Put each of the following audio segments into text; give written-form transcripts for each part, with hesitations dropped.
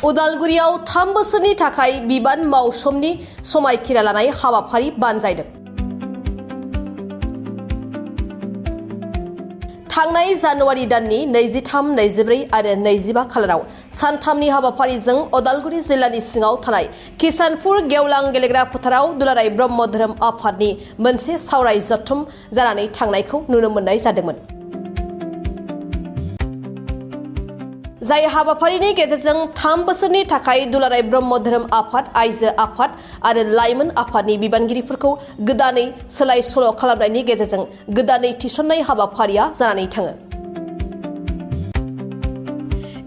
उदालगुरियाव 3 बोसोरनि थाखाय बिबान मावसोमनि समायखिरा लानाय हाबाफारि बानजायदों। थांनाय जानुवारि दाननि 23, 24 आरो 25 खालाराव सानथामनि हाबाफारिजों उदालगुरि जिल्लानि सिङाव थानाय किसानपुर गेवलां गेलेग्रा फोथाराव दुलाराय ब्रह्म धोरोम आफादनि मोनसे सावराय जथुम जानानै थांनायखौ नुनो मोननाय जादोंमोन। जाय हाबाफारिनि गेजेरजों 3 बोसोरनि थाखाय दुलाराय ब्रह्म धोरोम आफाद, आइजो आफाद आरो लाइमोन आफादनि बिबानगिरिफोरखौ गोदानै सोलाय सोल' खालामनायनि गेजेरजों गोदानै थिसननाय हाबाफारिया जानानै थाङो।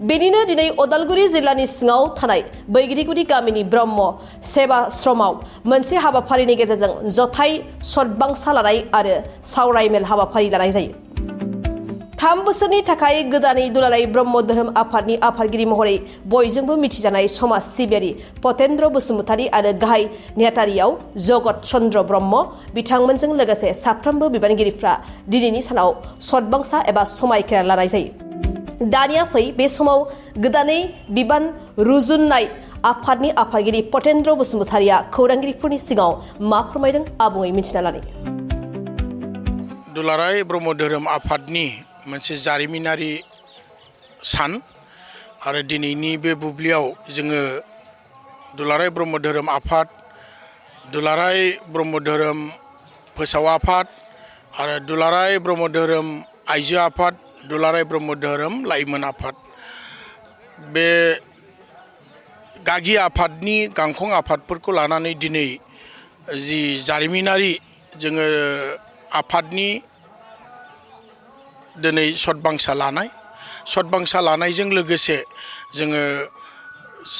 बेनिनो दिनै उदालगुरि जिल्लानि सिङाव थानाय बैगिरिगुरि गामिनि ब्रह्म सेवाश्रमाव मोनसे हाबाफारिनि गेजेरजों जथाय सतबांसा लानाय आरो सावराय मेल हाबाफारि लानाय जायो। 3 बोसोरनि थाखाय गोदानै दुलाराय ब्रह्म धोरोम आफादनि आफादगिरि महरै बयजोंबो मिथिजानाय समाज सिबियारि पतेन्द्र बसुमतारी आरो गाहाय नेहाथारियाव जगत चन्द्र ब्रह्म बिथांमोनजों लोगोसे साफ्रोमबो बिबानगिरिफ्रा दिनैनि सानाव सतबांसा एबा समायखिरा लानाय जायो। दानिया फै बे समाव गोदानै बिबान रुजुननाय आफादनि आफादगिरि पतेन्द्र बसुमतारीया खौरांगिरिफोरनि सिगाङाव मा फोरमायदों आबुङै मिथिना लानाय। दुलाराय ब्रह्म धोरोम आफादनि मोनसे जारिमिनारि सान आरो दिनैनि बे बुब्लियाव जोङो दुलाराय ब्रह्म धोरोम आफाद, दुलाराय ब्रह्म धोरोम फोसाव आफाद आरो दुलाराय ब्रह्म धोरोम आइजो आफाद, दुलाराय ब्रह्म धोरोम लाइमोन आफाद, बे गागि आफादनि गांखं आफादफोरखौ लानानै दिनै जि जारिमिनारि जोङो आफादनि दिनै सतबांसा लानायजों लोगोसे जोङो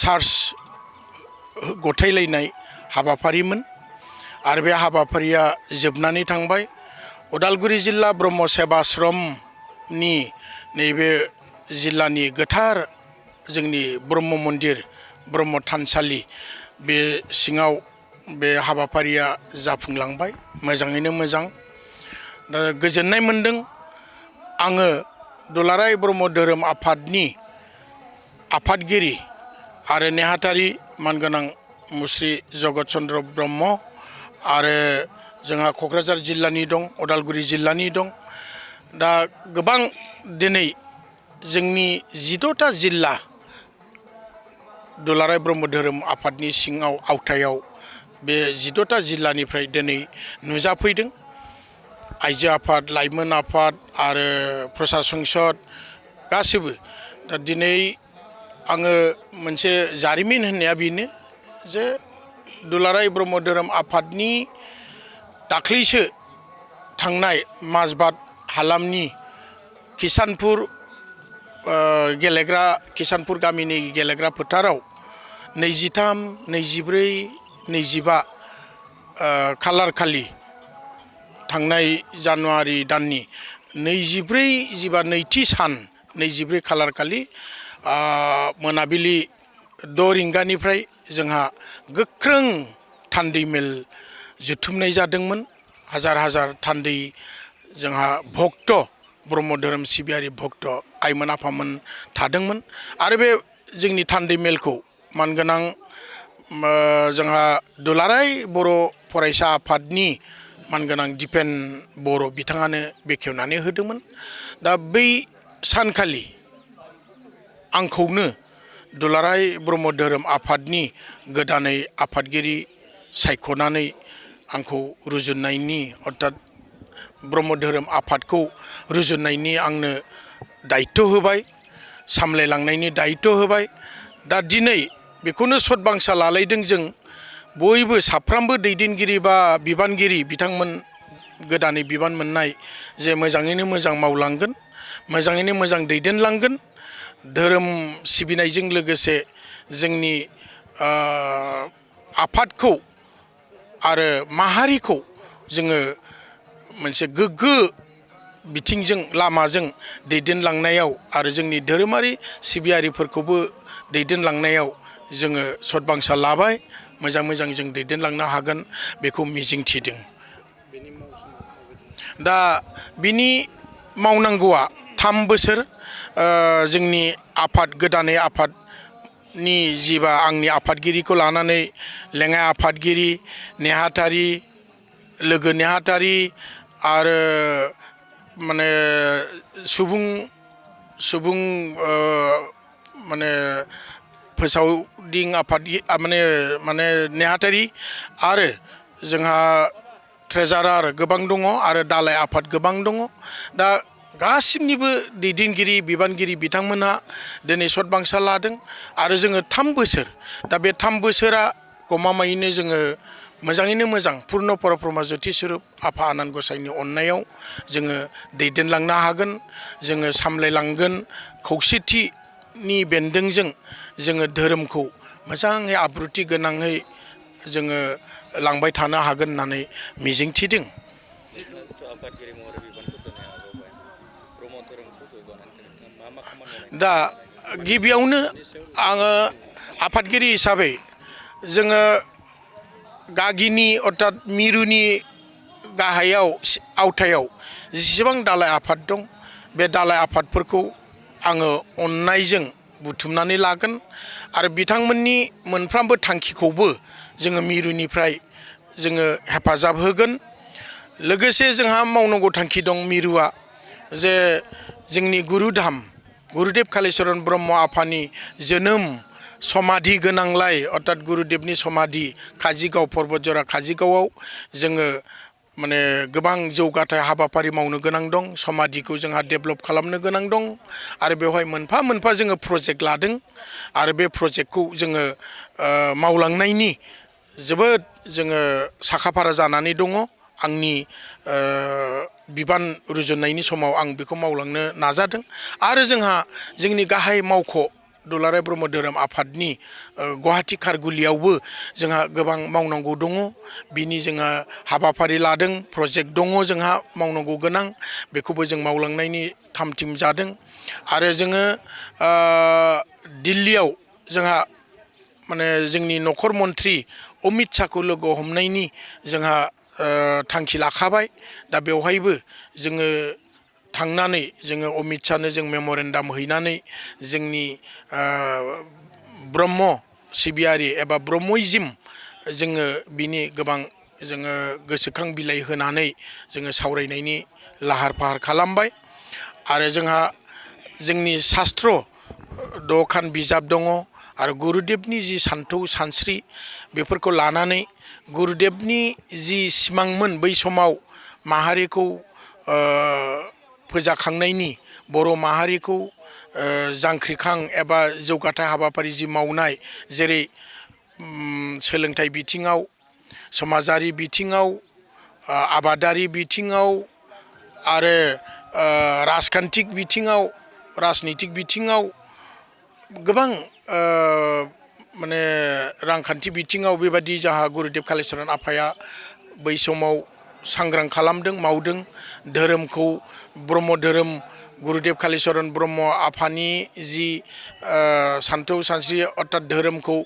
चार्ज गथायलायनाय हाबाफारिमोन आरो बे हाबाफारिया जोबनानै थांबाय। उदालगुरि जिल्ला ब्रह्म सेवाश्रमनि नैबे जिल्लानि गोथार जोंनि ब्रह्म मन्दिर, ब्रह्म थानसालि बे सिङाव बे हाबाफारिया जाफुंलांबाय मोजाङैनो मोजां। दा गोजोननाय मोन्दों आङो दुलाराय ब्रह्म धोरोम आफादनि आफादगिरि आरो नेहाथारि मानगोनां मुस्रि जगत चन्द्र ब्रह्म आरो जोंहा क'क्राझार जिल्लानि दं, उदालगुरि जिल्लानि दं। दा गोबां दिनै जोंनि 14टा जिल्ला दुलाराय ब्रह्म धोरोम आफादनि सिङाव आवथायाव बे 14टा जिल्लानिफ्राय दिनै नुजाफैदों। आइजो आफाद, लाइमोन आफाद आरो प्रसाद संसद गासिबो। दा दिनै आङो मोनसे जारिमिन होननाया बेनो जे दुलाराय ब्रह्म धोरोम आफादनि दाख्लैसो थांनाय माजबाद हालामनि किसानपुर गामिनि गेलेग्रा फोथाराव 23, 24, 25 खालार खालि थांनाय जानुवारि दाननि 24 नैथि सान 24 खालार खालि मोनाबिलि 6 रिंगानिफ्राय जोंहा गोख्रों थान्दै मेल जुथुमनाय जादोंमोन। हाजार हाजार थान्दै जोंहा भक्त ब्रह्म धोरोम सिबियारि भक्त आइमोन आफामोन थादोंमोन आरो बे जोंनि थान्दै मेलखौ मानगोनां जोंहा दुलाराय बर' फरायसा आफादनि मानगोनां दिपेन बर' बिथाङानो बेखेवनानै होदोंमोन। दा बै सानखालि आंखौनो दुलाराय ब्रह्म धोरोम आफादनि गोदानै आफादगिरि सायख'नानै आंखौ रुजुननायनि अर्थात ब्रह्म धोरोम आफादखौ रुजुननायनि आंनो दायित्व होबाय, सामलायलांनायनि दायित्व होबाय। दा दिनै बेखौनो सतबांसा लालायदों जों बयबो साफ्रोमबो दैदेनगिरि बा बिबानगिरि बिथांमोन गोदानै बिबान मोननाय जे मोजाङैनो मोजां मावलांगोन, मोजाङैनो मोजां दैदेनलांगोन, धोरोम सिबिनायजों लोगोसे जोंनि आफादखौ आरो माहारिखौ जोङो मोनसे गोग्गो बिथिंजों लामाजों दैदेनलांनायाव आरो जोंनि धोरोमारि सिबियारिफोरखौबो दैदेनलांनायाव जोङो सतबांसा लाबाय। मोजां जों दैदेनलांनो हागोन बेखौ मिजिंथिदों। दा बिनि मावनांगौआ 3 बोसोर जोंनि आफाद गोदानै आफाद नि जिबा आंनि आफादगिरिखौ लानानै लेङाइ आफादगिरि नेहाथारि लोगो नेहाथारि आरो माने सुबुं माने फोसावदिं आफादगिरि माने नेहाथारि आरो जोंहा ट्रेजारार गोबां दङ आरो दालाइ आफाद गोबां दङ दा गासिबनिबो दैदेनगिरि बिबानगिरि बिथांमोनहा दिनै सतबांसा लादों आरो जोङो 3 बोसोर दा बे 3 बोसोरा गमामायैनो जोङो मोजाङैनो मोजां पुर्ण परब्रह्म ज्योति स्वरूप आफा आनान गसाइनि अननायाव जोङो दैदेनलांनो हागोन जोङो सामलायलांगोन खौसेथिनि बेन्दोंजों जोङो धोरोमखौ मोजाङै आब्रुथि गोनाङै जोङो लांबाय थानो हागोन होननानै मिजिंथिदों। दा गिबियावनो आङो आफादगिरि हिसाबै जोङो गागिनि अर्थात मिरुनि गाहायाव आवथायाव जेसेबां दालाइ आफाद दं बे दालाइ आफादफोरखौ आङो अननायजों बुथुमनानै लागोन आरो बिथांमोननि मोनफ्रोमबो थांखिखौबो जोङो मिरुनिफ्राय जोङो हेफाजाब होगोन। लोगोसे जोंहा मावनांगौ थांखि दं मिरुआ जे जोंनि गुरुधाम गुरुदेब कालिचरन ब्रह्म आफानि जोनोम समाधि गोनांलाय अर्थात गुरुदेबनि समाधि काजिगाव पर्बतजरा काजिगावआव जोङो माने गोबां जौगाथाय हाबाफारि मावनो गोनां दं समाधिखौ जोंहा डेभेलप खालामनो गोनां दं आरो बेवहाय मोनफा मोनफा जोङो प्रजेक्ट लादों आरो बे प्रजेक्टखौ जोङो मावलांनायनि जोबोद जोङो साखाफारा जानानै दङ। आंनि बिबान रुजुननायनि समाव आं बेखौ मावलांनो नाजादों आरो जोंहा जोंनि गाहाय मावख' दुलाराय ब्रह्म धोरोम आफादनि गुवाहाटी खारगुलियावबो जोंहा गोबां मावनांगौ दङ बिनि जोंहा हाबाफारि लादों प्रजेक्ट दङ जोंहा मावनांगौ गोनां बेखौबो जों मावलांनायनि थामथिम जादों आरो जोङो दिल्लीयाव जोंहा माने जोंनि नखर मन्त्रि अमित शाहखौ लोगो हमनायनि जोंहा थांखि लाखाबाय दा बेवहायबो जोङो थांनानै जोङो अमित शाहनो जों मेमरेन्डाम हैनानै जोंनि ब्रह्म सिबियारि एबा ब्रह्मइजिम जोङो बिनि गोबां जोङो गोसोखां बिलाइ होनानै जोङो सावरायनायनि लाहार फाहार खालामबाय आरो जोंहा जोंनि शास्त्र दखान बिजाब दङ आरो गुरुदेबनि जि सान्थौ सानस्रि बेफोरखौ लानानै गुरुदेबनि जि सिमांमोन बै समाव माहारिखौ फोजाखांनायनि बर' माहारिखौ जांख्रिखां एबा जौगाथाय हाबाफारि जि मावनाय जेरै सोलोंथाइ बिथिङाव समाजारि बिथिङाव आबादारि बिथिङाव आरो राजखान्थिक बिथिङाव राजनितिक बिथिङाव गोबां माने रांखान्थि बिथिङाव बेबादि जाहा गुरुदेब कालिचरन आफाया बै समाव सांग्रां खालामदों मावदों धोरोमखौ ब्रह्म धोरोम गुरुदेब कालिचरन ब्रह्म आफानि जि सान्थौ सानस्रि अर्थात धोरोमखौ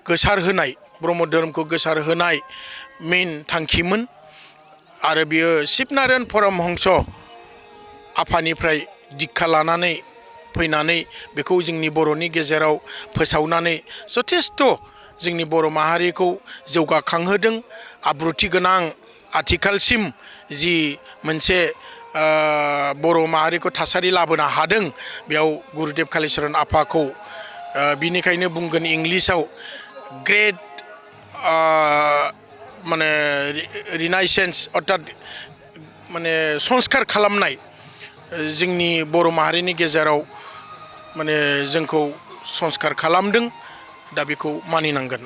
गोसारहोनाय ब्रह्म धोरोमखौ गोसारहोनाय मेइन थांखिमोन आरो बियो शिबनारायण परमहंस आफानिफ्राय दिक्षा लानानै फैनानै बेखौ जोंनि बर'नि गेजेराव फोसावनानै जथेस्थ' जोंनि बर' माहारिखौ जौगाखांहोदों आब्रुथि गोनां आथिखालसिम जि मोनसे बर' माहारिखौ थासारि लाबोनो हादों बेयाव गुरुदेब कालिचरन आफाखौ बिनिखायनो बुंगोन इंलिसाव ग्रेट माने रिनाइसेन्स अर्थात माने संस्कार खालामनाय जोंनि बर' माहारिनि गेजेराव माने जोंखौ संस्कार खालामदों दा बेखौ मानिनांगोन।